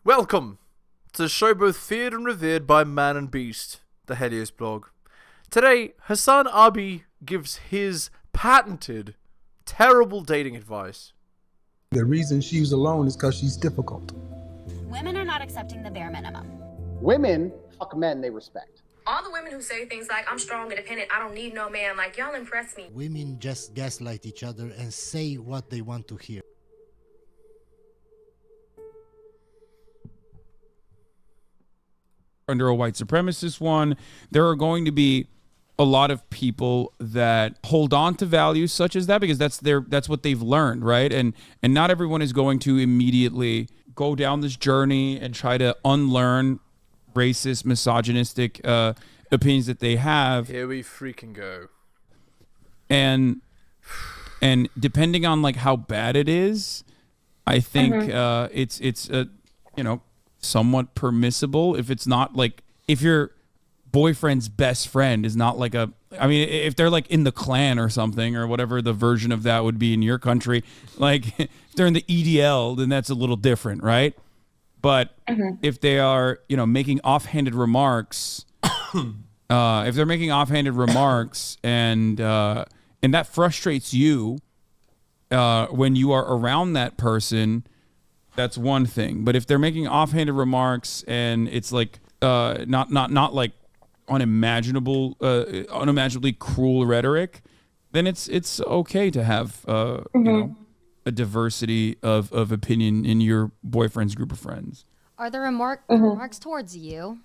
Welcome to the show both feared and revered by man and beast, the Helios blog. Today, HasanAbi gives his patented, terrible dating advice. The reason she's alone is because she's difficult. Women are not accepting the bare minimum. Women fuck men they respect. All the women who say things like, I'm strong, independent, I don't need no man, like, y'all impress me. Women just gaslight each other and say what they want to hear. Under a white supremacist one, there are going to be a lot of people that hold on to values such as that because that's what they've learned, right? And not everyone is going to immediately go down this journey and try to unlearn racist, misogynistic opinions that they have. Here we freaking go. And depending on like how bad it is, I think it's somewhat permissible if it's not like if your boyfriend's best friend is not like if they're like in the Klan or something or whatever the version of that would be in your country, like if they're in the EDL, then that's a little different, right? But if they are, making offhanded remarks, if they're making offhanded remarks and that frustrates you when you are around that person, that's one thing. But if they're making offhanded remarks and it's like not like unimaginably cruel rhetoric, then it's okay to have a diversity of opinion in your boyfriend's group of friends. Are there remarks towards you,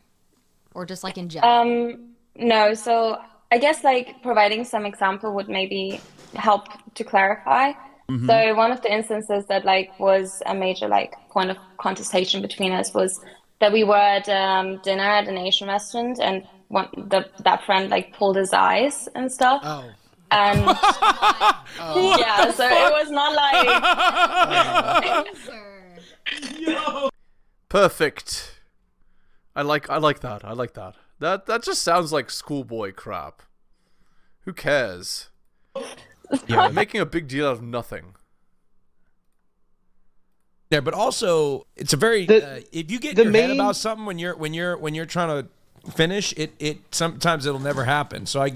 or just like in general? No. So I guess like providing some example would maybe help to clarify. So one of the instances that like was a major like point of contestation between us was that we were at dinner at an Asian restaurant and that friend like pulled his eyes and stuff. Oh. And yeah, so it was not like Perfect. I like that. That just sounds like schoolboy crap. Who cares? Yeah, making a big deal out of nothing. Yeah, but also it's a very if you get in your head about something when you're trying to finish it sometimes it'll never happen. So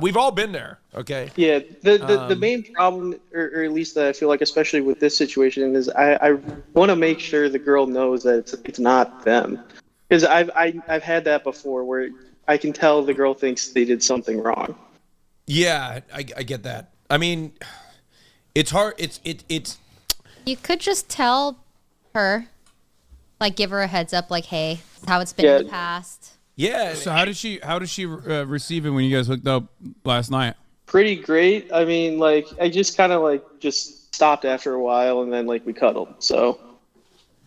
we've all been there. Okay. Yeah. The main problem, or at least I feel like, especially with this situation, is I want to make sure the girl knows that it's not them, because I've had that before where I can tell the girl thinks they did something wrong. Yeah, I get that. I mean, it's hard. It's. You could just tell her, like, give her a heads up, like, hey, how it's been in the past. Yeah. So how did she receive it when you guys hooked up last night? Pretty great. I mean, like, I just kind of like just stopped after a while, and then like we cuddled. So.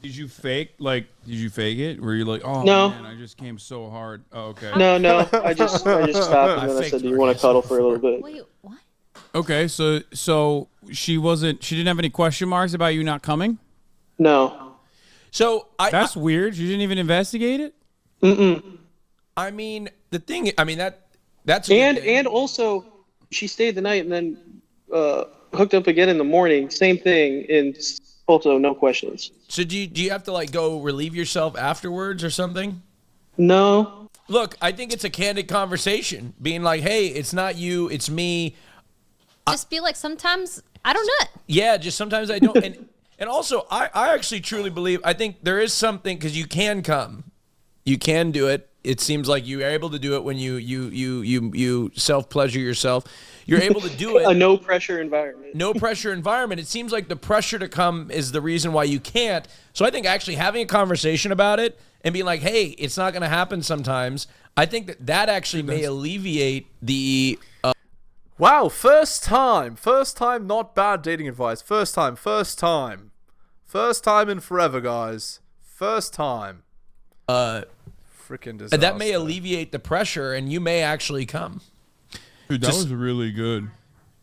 Did you fake it? Were you like, oh no, man, I just came so hard? Oh, okay. No, I just stopped, and then I said, do you want to cuddle for a little bit? Wait, what? Okay, so she didn't have any question marks about you not coming? No. So that's weird. You didn't even investigate it? I mean, that's and also she stayed the night and then hooked up again in the morning. Same thing, and also no questions. So do you have to like go relieve yourself afterwards or something? No. Look, I think it's a candid conversation, being like, hey, it's not you, it's me. Just be like, sometimes I don't know. Yeah, just sometimes I don't. And also, I actually truly believe, I think there is something, because you can come. You can do it. It seems like you are able to do it when you self-pleasure yourself. You're able to do it. A no-pressure environment. No pressure environment. It seems like the pressure to come is the reason why you can't. So I think actually having a conversation about it and being like, hey, it's not going to happen sometimes, I think that actually may alleviate the... Wow, first time, not bad dating advice. First time in forever, guys. First time. Freaking disaster. That may alleviate the pressure, and you may actually come. Dude, that was really good.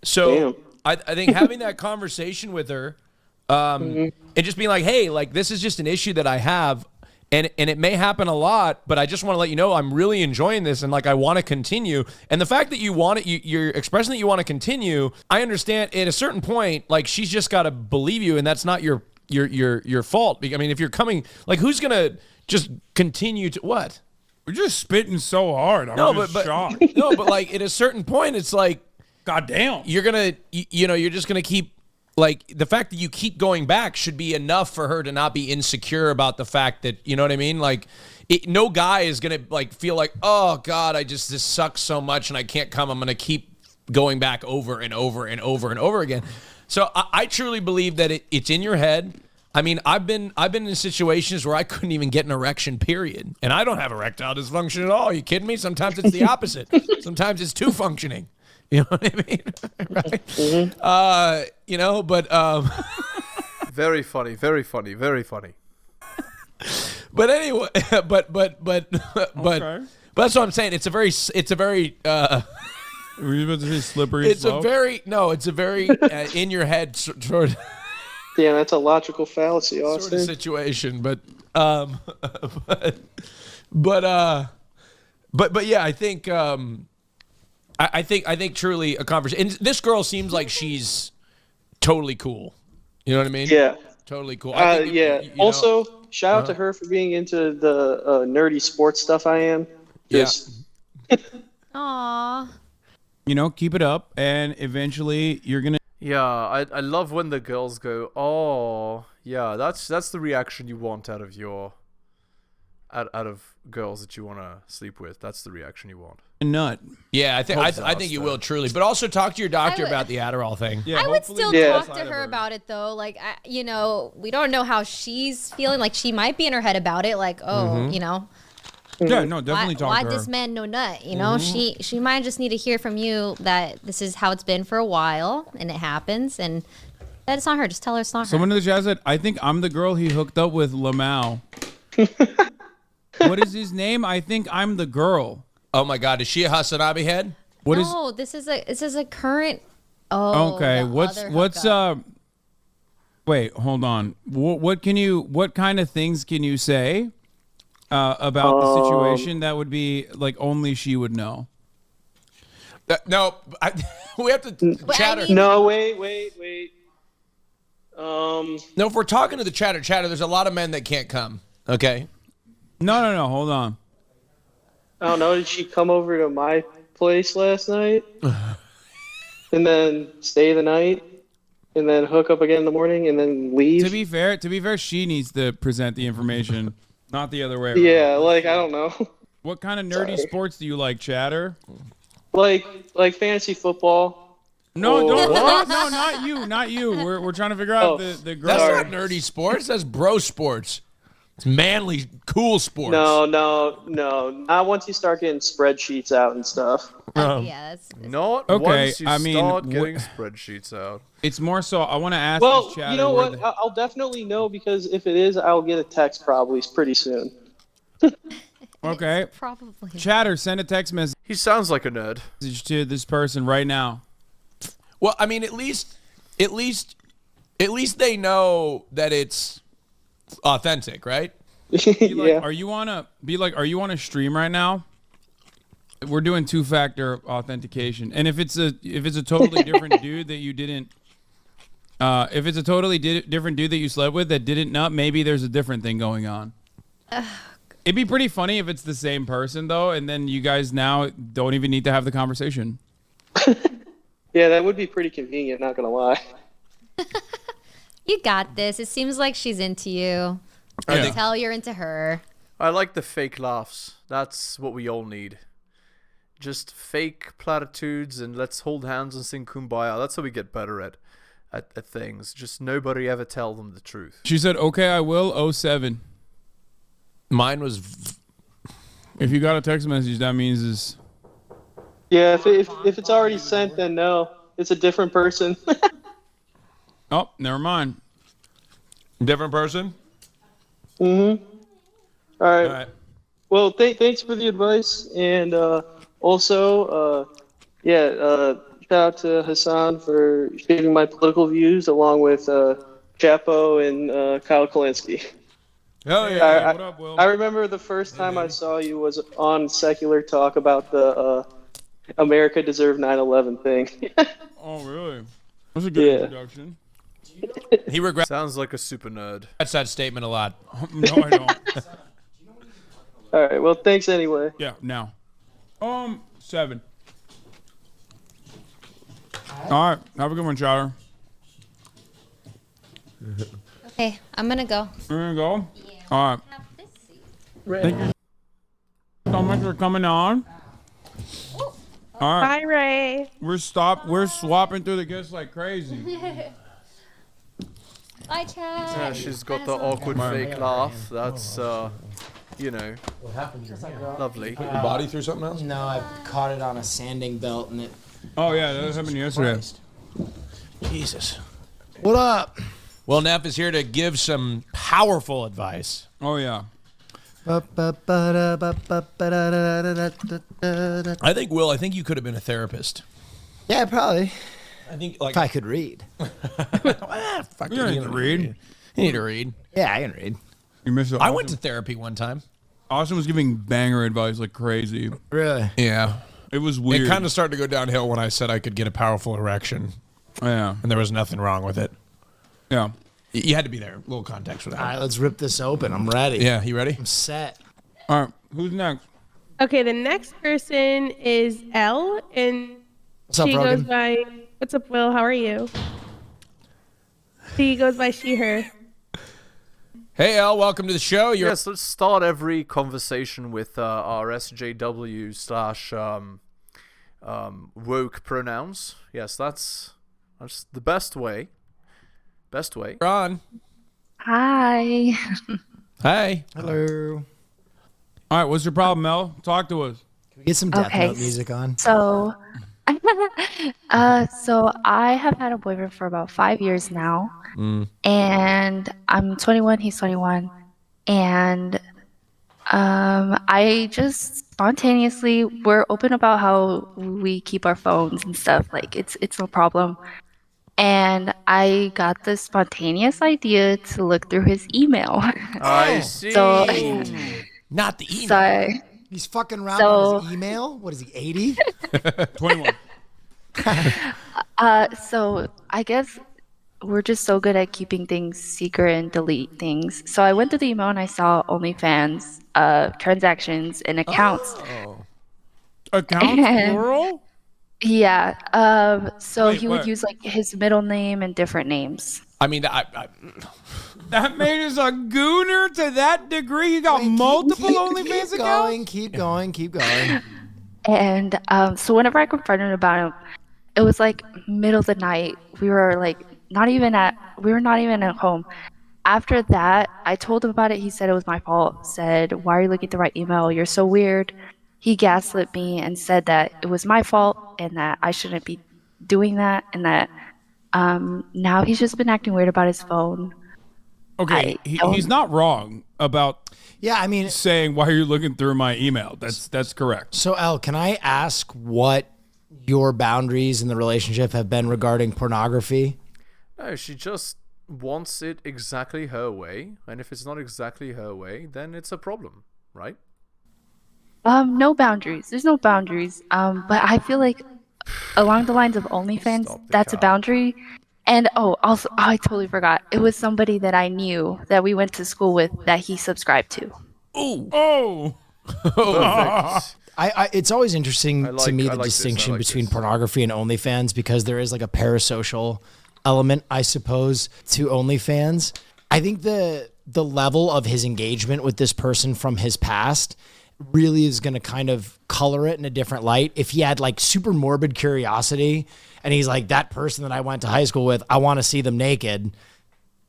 So I think having that conversation with her, and just being like, hey, like this is just an issue that I have. And it may happen a lot, but I just want to let you know I'm really enjoying this and like I want to continue. And the fact that you want it, you're expressing that you want to continue. I understand at a certain point, like she's just got to believe you, and that's not your your fault. I mean, if you're coming, like, who's gonna just continue to what? We're just spitting so hard. I'm just shocked. No, but like at a certain point, it's like, goddamn, you're gonna, you're just gonna keep, like, the fact that you keep going back should be enough for her to not be insecure about the fact that, you know what I mean? Like, no guy is gonna like feel like, oh God, this sucks so much and I can't come. I'm gonna keep going back over and over and over and over again. So I truly believe that it's in your head. I mean, I've been in situations where I couldn't even get an erection, period. And I don't have erectile dysfunction at all. Are you kidding me? Sometimes it's the opposite. Sometimes it's too functioning. You know what I mean? Right? Mm-hmm. But very funny, very funny, very funny. But anyway, but that's what I'm saying. It's a very Were you about to say slippery slope? It's a very in your head sort of. Yeah, that's a logical fallacy, Austin. Sort of situation, but yeah, I think I think truly a conversation. And this girl seems like she's totally cool. You know what I mean? Yeah, totally cool. Also, shout out to her for being into the nerdy sports stuff. I am. Just... Yeah. Aww. Keep it up, and eventually you're gonna. Yeah, I love when the girls go, oh, yeah, that's the reaction you want out of out of girls that you want to sleep with. That's the reaction you want. A nut. Yeah, I think you will truly, but also talk to your doctor about the Adderall thing. Yeah, I would still talk to her about it though. Like, we don't know how she's feeling. Like, she might be in her head about it. Like, Yeah, no, definitely talk to her. Why this man no nut? She might just need to hear from you that this is how it's been for a while, and it happens, and that it's not her. Just tell her it's not her. Someone in the chat said, "I think I'm the girl he hooked up with, Lamau." What is his name? I think I'm the girl. Oh my God, is she a HasanAbi head? This is a current. Oh, okay. What's Wait, hold on. What kind of things can you say about the situation that would be like only she would know? No, we have to chatter. No, wait. No, if we're talking to the chatter, there's a lot of men that can't come. Okay. No. Hold on. I don't know. Did she come over to my place last night and then stay the night and then hook up again in the morning and then leave? To be fair, she needs to present the information, not the other way around. Yeah, like, I don't know. What kind of nerdy sports do you like, chatter? Like fantasy football. No, don't. What? No, not you. We're trying to figure out the girl. That's not nerdy sports. That's bro sports. It's manly, cool sports. No. Not once you start getting spreadsheets out and stuff. Yeah, that's not okay. Once you start getting spreadsheets out. It's more so. I want to ask. Well, this chatter, you know what? I'll definitely know, because if it is, I'll get a text probably pretty soon. Okay. Probably. Chatter, send a text message. He sounds like a nerd. To this person right now. Well, I mean, at least they know that it's authentic, right? Yeah. Are you on a stream right now? We're doing 2-factor authentication, and if it's a totally different dude that you didn't, if it's a totally different dude that you slept with that didn't nut, maybe there's a different thing going on. It'd be pretty funny if it's the same person though, and then you guys now don't even need to have the conversation. Yeah, that would be pretty convenient, not gonna lie. You got this. It seems like she's into you. I think tell you're into her. I like the fake laughs. That's what we all need. Just fake platitudes, and let's hold hands and sing Kumbaya. That's how we get better at things. Just nobody ever tell them the truth. She said, "Okay, I will." 07. Mine was. If you got a text message, that means is. Yeah, if it's already sent, then no, it's a different person. Oh, never mind. Different person? Mm-hmm. All right. Well, thanks for the advice, and also, shout out to Hasan for shaping my political views, along with Chapo and Kyle Kalinske. Oh yeah. What up, Will? I remember the first time I saw you was on Secular Talk about the America Deserved 9/11 thing. Oh really? That's a good introduction. He regrets Sounds like a super nerd. that statement a lot. No, I don't. All right. Well, thanks anyway. Yeah, now. 7. All right, have a good one, Chowder. Okay, I'm gonna go. There you go. All right. Thank you so much for coming on. All right. Bye, Ray. We're swapping through the gifts like crazy. Bye, Chad. Yeah, she's got the awkward fake laugh. That's, you know, lovely. Put your body through something else? No, I caught it on a sanding belt and it. Oh yeah, that happened yesterday. Jesus. What up? Well, Neff is here to give some powerful advice. Oh yeah. I think, Will, I think you could have been a therapist. Yeah, probably. I think, like, if I could read. Fuck You it, need to read. You need to read. Yeah, I can read. You missed it. I went to therapy one time. Austin was giving banger advice like crazy. Really? Yeah. It was weird. It kind of started to go downhill when I said I could get a powerful erection. Yeah. And there was nothing wrong with it. Yeah. You had to be there. A little context for that. All right, let's rip this open. I'm ready. Yeah, you ready? I'm set. All right, who's next? Okay, the next person is Elle, and What's up, she Rogan? goes by. What's up, Will? How are you? She goes by she, her. Hey, El, welcome to the show. Yes, let's start every conversation with our SJW slash woke pronouns. Yes, that's the best way. Best way. Ron. Hi. Hey. Hello. All right, what's your problem, Mel? Talk to us. Can we get some Death Okay, Note music on? So, so I have had a boyfriend for about 5 years now, and I'm 21. He's 21, and I just spontaneously we're open about how we keep our phones and stuff. Like it's no problem. And I got this spontaneous idea to look through his email. I see. So, not the email. So, He's fucking around So- on his email? What is he, 80? 21. So I guess we're just so good at keeping things secret and delete things. So I went to the email and I saw OnlyFans transactions and accounts. Accounts, And- plural? Yeah. So Wait, he would what? use like his middle name and different names. I mean, That made us a gooner to that degree. You got multiple OnlyFans accounts? Keep going. And so whenever I confronted him about him, it was like middle of the night. We were not even at home. After that, I told him about it. He said it was my fault. Said, "Why are you looking at the right email? You're so weird." He gaslit me and said that it was my fault and that I shouldn't be doing that, and that now he's just been acting weird about his phone. Okay, he's not wrong about saying, why are you looking through my email? That's correct. So, Elle, can I ask what your boundaries in the relationship have been regarding pornography? No, she just wants it exactly her way, and if it's not exactly her way, then it's a problem, right? No boundaries. There's no boundaries. But I feel like along the lines of OnlyFans, that's a boundary. And also, I totally forgot. It was somebody that I knew that we went to school with that he subscribed to. Oh. It's always interesting to me I the like this, distinction I like between this. pornography and OnlyFans, because there is like a parasocial element, I suppose, to OnlyFans. I think the level of his engagement with this person from his past really is going to kind of color it in a different light. If he had like super morbid curiosity and he's like, that person that I went to high school with, I want to see them naked,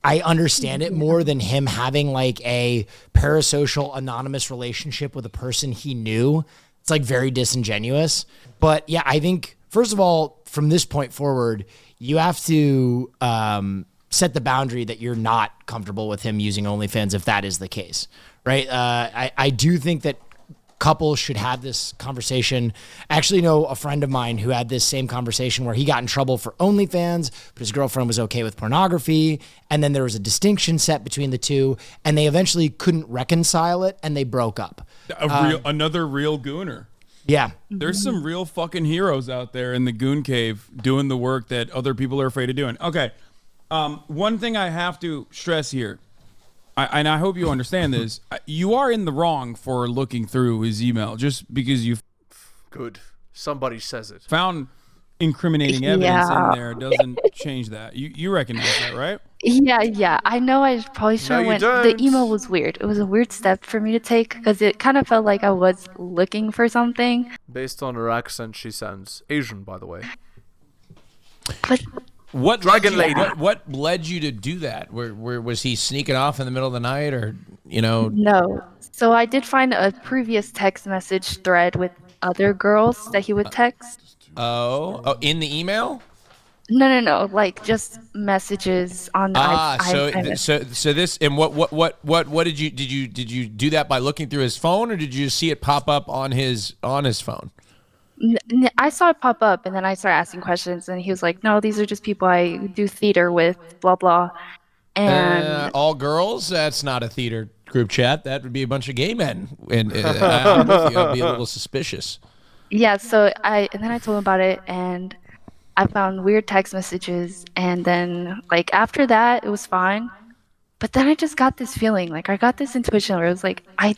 I understand it more than him having like a parasocial anonymous relationship with a person he knew. It's like very disingenuous. But yeah, I think first of all, from this point forward, you have to set the boundary that you're not comfortable with him using OnlyFans if that is the case, right? I do think that couples should have this conversation. I actually know a friend of mine who had this same conversation where he got in trouble for OnlyFans, but his girlfriend was okay with pornography. And then there was a distinction set between the two, and they eventually couldn't reconcile it, and they broke up. Another real gooner. Yeah. There's some real fucking heroes out there in the goon cave doing the work that other people are afraid of doing. Okay. One thing I have to stress here, and I hope you understand this, you are in the wrong for looking through his email just because you Good. Somebody says it. found incriminating evidence in there doesn't change that. You recognize that, right? Yeah. I know I probably should have you went. don't. The email was weird. It was a weird step for me to take because it kind of felt like I was looking for something. Based on her accent, she sounds Asian, by the way. But What Dragon led you- lady. What led you to do that? Where was he sneaking off in the middle of the night, or no. So I did find a previous text message thread with other girls that he would text. Oh, in the email? No. Like just messages on. So this and what did you do that by looking through his phone, or did you see it pop up on his phone? I saw it pop up, and then I started asking questions, and he was like, "No, these are just people I do theater with, blah blah." And All girls? That's not a theater group chat. That would be a bunch of gay men, and I'm with you. I'd be a little suspicious. yeah, and then I told him about it, and I found weird text messages, and then like after that, it was fine. But then I just got this feeling, like I got this intuition where it was like, I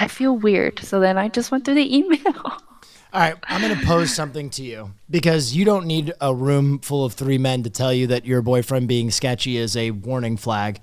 feel weird. So then I just went through the email. All right, I'm going to pose something to you because you don't need a room full of 3 men to tell you that your boyfriend being sketchy is a warning flag.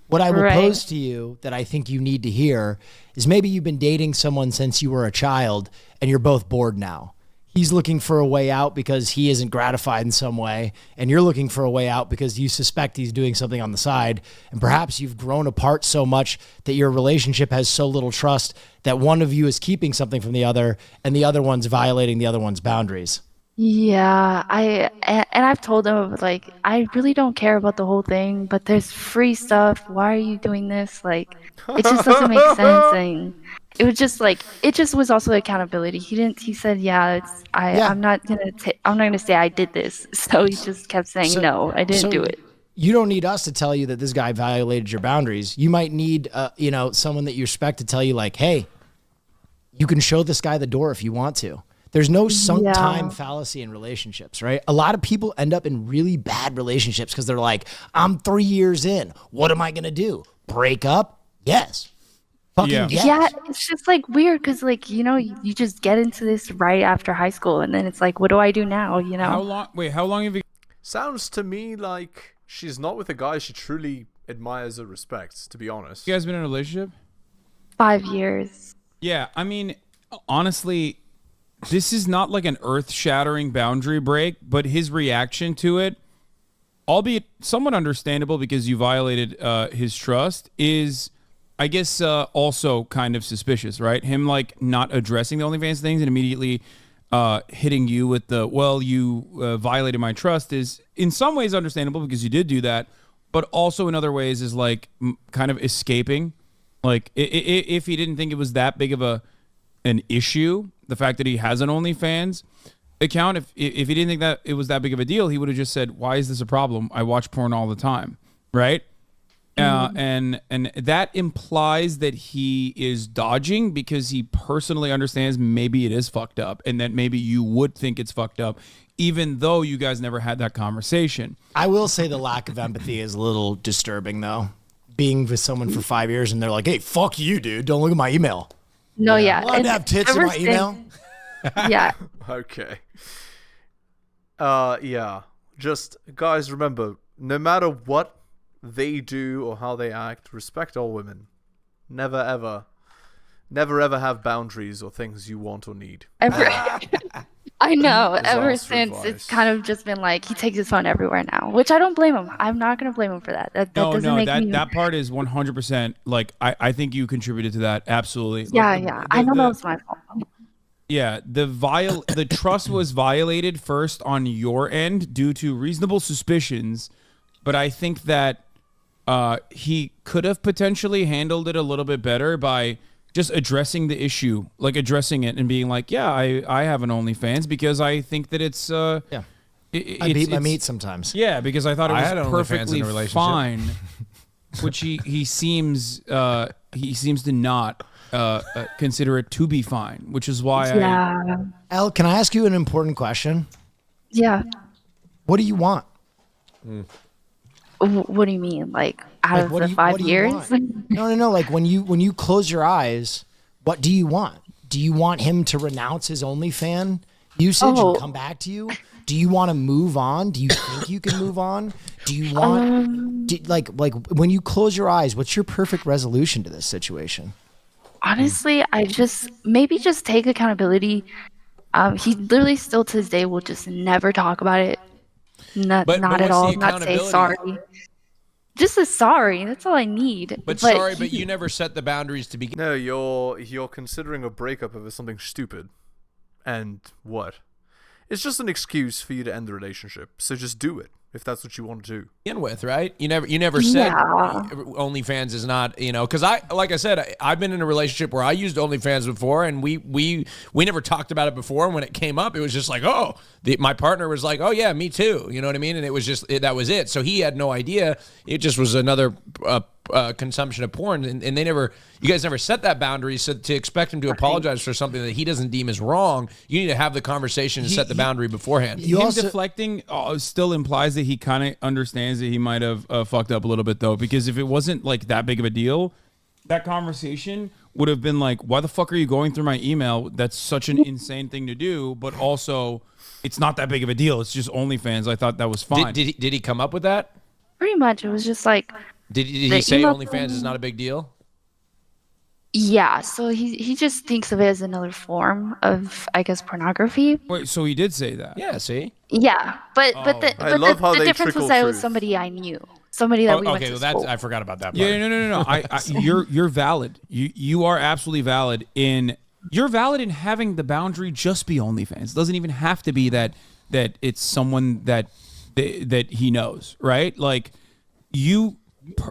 What I will pose to you that I think you need to hear is maybe you've been dating someone since you were a child and you're both bored now. He's looking for a way out because he isn't gratified in some way, and you're looking for a way out because you suspect he's doing something on the side, and perhaps you've grown apart so much that your relationship has so little trust that one of you is keeping something from the other, and the other one's violating the other one's boundaries. Yeah, I've told him like I really don't care about the whole thing, but there's free stuff. Why are you doing this? Like, it just doesn't make sense. And it was just like it just was also accountability. He said, yeah, I'm not gonna say I did this. So he just kept saying no, I didn't do it. You don't need us to tell you that this guy violated your boundaries. You might need someone that you respect to tell you like, hey, you can show this guy the door if you want to. There's no sunk time fallacy in relationships, right? A lot of people end up in really bad relationships because they're like, I'm 3 years in. What am I going to do? Break up? Yes. Fucking yes. Yeah, it's just like weird because like, you just get into this right after high school and then it's like, what do I do now? How long have you... Sounds to me like she's not with a guy she truly admires or respects, to be honest. You guys been in a relationship? 5 years. Yeah, I mean, honestly... This is not like an earth-shattering boundary break, but his reaction to it, albeit somewhat understandable because you violated his trust, is, I guess, also kind of suspicious, right? Him, like, not addressing the OnlyFans things and immediately hitting you with the, well, you violated my trust is in some ways understandable because you did do that, but also in other ways is, like, kind of escaping. Like, if he didn't think it was that big of an issue, the fact that he has an OnlyFans account, if he didn't think that it was that big of a deal, he would have just said, why is this a problem? I watch porn all the time, right? And that implies that he is dodging because he personally understands maybe it is fucked up and that maybe you would think it's fucked up, even though you guys never had that conversation. I will say the lack of empathy is a little disturbing, though. Being with someone for 5 years and they're like, hey, fuck you, dude. Don't look at my email. No, yeah. Allowed to have tits in my email? Yeah. Okay. Yeah. Just, guys, remember, no matter what they do or how they act, respect all women. Never ever have boundaries or things you want or need. I know. Disaster Ever since advice. it's kind of just been like he takes his phone everywhere now, which I don't blame him. I'm not gonna blame him for that. That doesn't make me. That part is 100%. Like I think you contributed to that. Absolutely. Yeah. I know that was my fault. Yeah, the trust was violated first on your end due to reasonable suspicions, but I think that he could have potentially handled it a little bit better by just addressing the issue, like addressing it and being like, yeah, I have an OnlyFans because I think that it's I beat my meat sometimes. Yeah, because I thought it had was OnlyFans perfectly in a relationship. fine, which he seems to not consider it to be fine, which is why Elle, can I ask you an important question? Yeah. What do you want? What do you mean? Like out Like, of what the do you- 5 what do you years? want? No. Like when you close your eyes, what do you want? Do you want him to renounce his OnlyFans usage and come back to you? Do you want to move on? Do you think you can move on? Do you want like when you close your eyes, what's your perfect resolution to this situation? Honestly, I just take accountability. He literally still to this day will just never talk about it. Not But at what's all. the Not say accountability? sorry. Just a sorry. That's all I need. But sorry, but you never set the boundaries to begin. No, you're considering a breakup over something stupid. And what? It's just an excuse for you to end the relationship. So just do it if that's what you want to do. Begin with, right? You never said OnlyFans is not, because like I said, I've been in a relationship where I used OnlyFans before, and we never talked about it before. And when it came up, it was just like, my partner was like, oh yeah, me too. You know what I mean? And it was just that was it. So he had no idea. It just was another consumption of porn, and you guys never set that boundary. So to expect him to apologize for something that he doesn't deem as wrong, you need to have the conversation and set the boundary beforehand. Him deflecting still implies that he kind of understands that he might have fucked up a little bit, though, because if it wasn't like that big of a deal, that conversation would have been like, why the fuck are you going through my email? That's such an insane thing to do, but also it's not that big of a deal. It's just OnlyFans. I thought that was fine. Did he come up with that? Pretty much, it was just like. Did he say OnlyFans is not a big deal? Yeah, so he just thinks of it as another form of, I guess, pornography. Wait, so he did say that? Yeah, see? Yeah, but the difference was that it was somebody I knew, somebody that we went to school. I forgot about that part. Yeah, no. You're valid. You are absolutely valid in having the boundary just be OnlyFans. It doesn't even have to be that it's someone that he knows, right? Like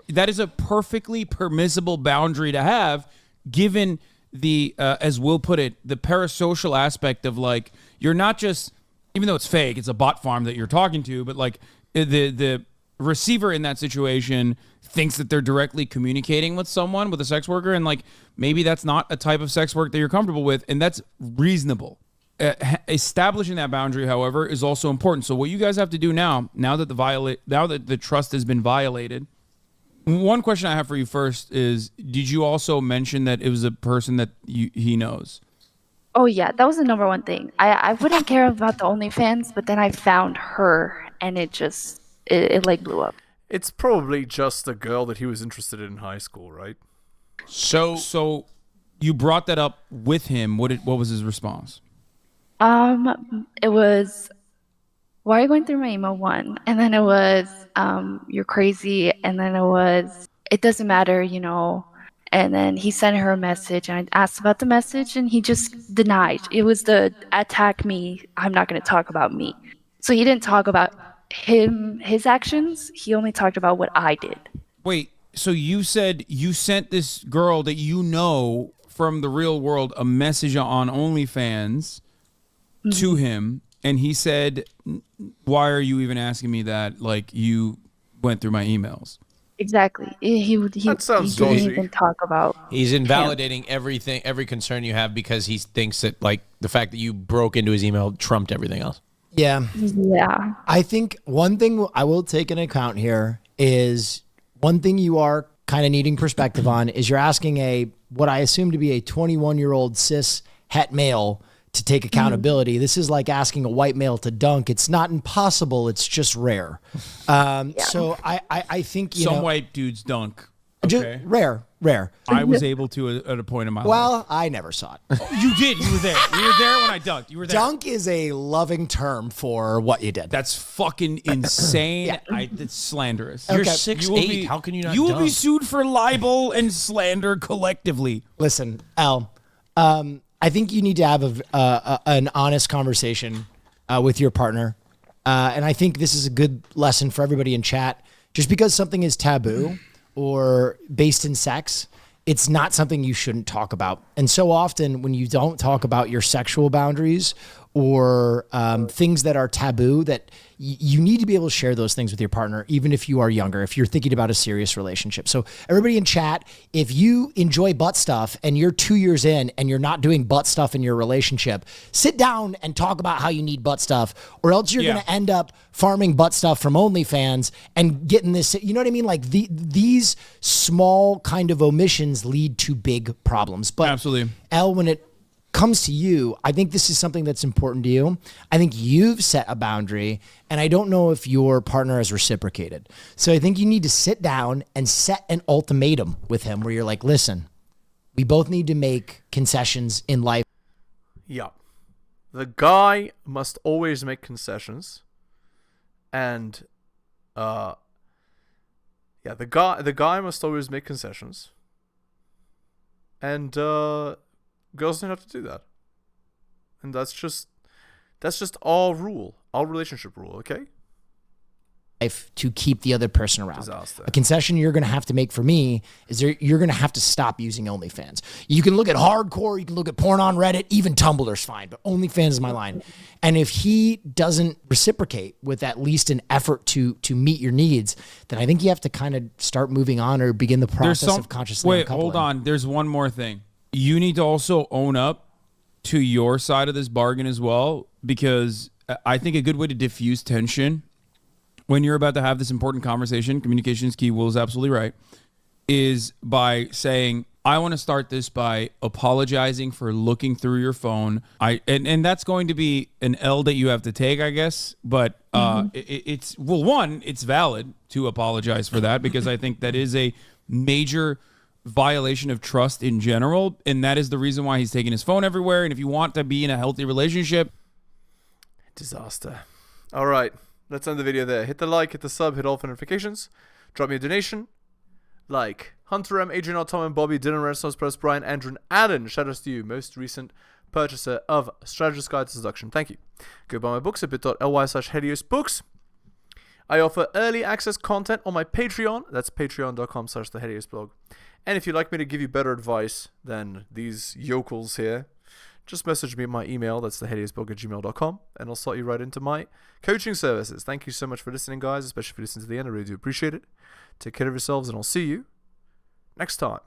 that is a perfectly permissible boundary to have, given the as Will put it, the parasocial aspect of like, you're not just, even though it's fake, it's a bot farm that you're talking to, but like the receiver in that situation thinks that they're directly communicating with someone, with a sex worker, and like maybe that's not a type of sex work that you're comfortable with, and that's reasonable. Establishing that boundary, however, is also important. So what you guys have to do now that the trust has been violated. One question I have for you first is, did you also mention that it was a person that he knows? Oh yeah, that was the number one thing. I wouldn't care about the OnlyFans, but then I found her, and it like blew up. It's probably just a girl that he was interested in high school, right? So you brought that up with him. What was his response? It was, why are you going through my email? One, and then it was, you're crazy, and then it was, it doesn't matter, And then he sent her a message, and I asked about the message, and he just denied. It was the attack me. I'm not going to talk about me. So he didn't talk about his actions. He only talked about what I did. Wait, so you said you sent this girl that you know from the real world a message on OnlyFans to him, and he said, why are you even asking me that? Like, you went through my emails. Exactly. He didn't even talk about. He's invalidating everything, every concern you have, because he thinks that like the fact that you broke into his email trumped everything else. Yeah. Yeah. I think one thing I will take into account here is one thing you are kind of needing perspective on is you're asking what I assume to be a 21-year-old cis het male to take accountability. This is like asking a white male to dunk. It's not impossible. It's just rare. So I think some white dudes dunk. Just rare. I was able to at a point in my life. Well, I never saw it. You did. You were there. You were there when I dunked. You were there. Dunk is a loving term for what you did. That's fucking insane. It's slanderous. You're 6'8". How can you not? You will be sued for libel and slander collectively. Listen, Al. I think you need to have an honest conversation with your partner. And I think this is a good lesson for everybody in chat. Just because something is taboo or based in sex, it's not something you shouldn't talk about. And so often when you don't talk about your sexual boundaries or things that are taboo, that you need to be able to share those things with your partner, even if you are younger, if you're thinking about a serious relationship. So everybody in chat, if you enjoy butt stuff and you're 2 years in and you're not doing butt stuff in your relationship, sit down and talk about how you need butt stuff, or else you're going to end up farming butt stuff from OnlyFans and getting this, you know what I mean? Like these small kind of omissions lead to big problems. But absolutely, Elle, when it comes to you, I think this is something that's important to you. I think you've set a boundary, and I don't know if your partner has reciprocated. So I think you need to sit down and set an ultimatum with him where you're like, listen, we both need to make concessions in life. Yeah. The guy must always make concessions. And the guy must always make concessions. And girls don't have to do that. And that's just our rule, our relationship rule, okay? To keep the other person around. Disaster. A concession you're going to have to make for me is you're going to have to stop using OnlyFans. You can look at hardcore, you can look at porn on Reddit, even Tumblr's fine, but OnlyFans is my line. And if he doesn't reciprocate with at least an effort to meet your needs, then I think you have to kind of start moving on or begin the process of consciously Wait, uncoupling. hold on. There's one more thing. You need to also own up to your side of this bargain as well, because I think a good way to diffuse tension when you're about to have this important conversation, communication is key, Will is absolutely right, is by saying, I want to start this by apologizing for looking through your phone. And that's going to be an L that you have to take, I guess. But it's valid to apologize for that, because I think that is a major violation of trust in general. And that is the reason why he's taking his phone everywhere. And if you want to be in a healthy relationship. Disaster. All right. Let's end the video there. Hit the like, hit the sub, hit all for notifications. Drop me a donation. Like Hunter M, Adrian R, Tom and Bobby, Dylan Renaissance Press, Brian, Andrew, and Alan. Shout outs to you, most recent purchaser of Strategist Guide to Seduction. Thank you. Go buy my books at bit.ly/heliosbooks. I offer early access content on my Patreon. That's patreon.com/theheliosblog. And if you'd like me to give you better advice than these yokels here, just message me my email. That's theheliosblog@gmail.com, and I'll slot you right into my coaching services. Thank you so much for listening, guys, especially if you listen to the end. I really do appreciate it. Take care of yourselves, and I'll see you next time.